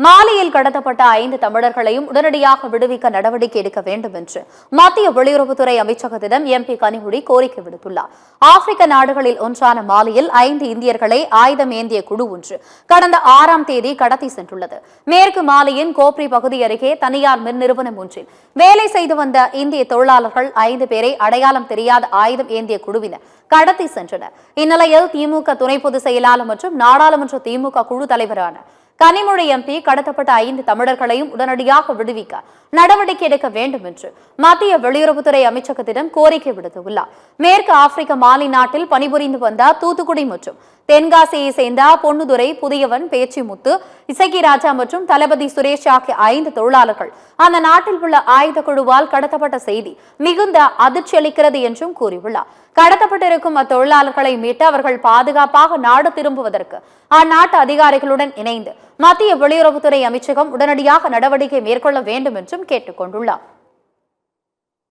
மாலியில் கடத்தப்பட்ட 5 தமிழர்களையும் உடனடியாக விடுவிக்க நடவடிக்கை எடுக்க வேண்டும் என்று மத்திய வெளியுறவுத்துறை அமைச்சகத்திடம் எம்பி கனிமொழி கோரிக்கை விடுத்துள்ளார். ஆப்பிரிக்க நாடுகளில் ஒன்றான மாலியில் 5 இந்தியர்களை ஆயுதம் ஏந்திய குழு ஒன்று கடந்த 6ஆம் தேதி கடத்தி சென்றுள்ளது. மேற்கு மாலியின் கோப்ரி பகுதி அருகே தனியார் மின் நிறுவனம் ஒன்றில் வேலை செய்து வந்த இந்திய தொழிலாளர்கள் 5 பேரை அடையாளம் தெரியாத ஆயுதம் ஏந்திய குழுவினர் கடத்தி சென்றனர். இந்நிலையில் திமுக துணை பொதுச் செயலாளர் மற்றும் நாடாளுமன்ற திமுக குழு தலைவரான கனிமொழி எம்பி கடத்தப்பட்ட 5 தமிழர்களையும் உடனடியாக விடுவிக்க நடவடிக்கை எடுக்க வேண்டும் என்று மத்திய வெளியுறவுத்துறை அமைச்சகத்திடம் கோரிக்கை விடுத்துள்ளார். மேற்கு ஆப்பிரிக்க மாலி நாட்டில் பணிபுரிந்து வந்த தூத்துக்குடி மற்றும் தென்காசியை சேர்ந்த பொன்னுதுரை, புதியவன், பேச்சிமுத்து, இசக்கிராஜா மற்றும் தளபதி சுரேஷ் ஆகிய 5 தொழிலாளர்கள் அந்த நாட்டில் உள்ள ஆயுத குழுவால் கடத்தப்பட்ட செய்தி மிகுந்த அதிர்ச்சி அளிக்கிறது என்றும் கூறியுள்ளார். கடத்தப்பட்டிருக்கும் அத்தொழிலாளர்களை மீட்டு அவர்கள் பாதுகாப்பாக நாடு திரும்புவதற்கு அந்நாட்டு அதிகாரிகளுடன் இணைந்து மத்திய வெளியுறவுத்துறை அமைச்சகம் உடனடியாக நடவடிக்கை மேற்கொள்ள வேண்டும் என்றும் கேட்டுக் கொண்டுள்ளார்.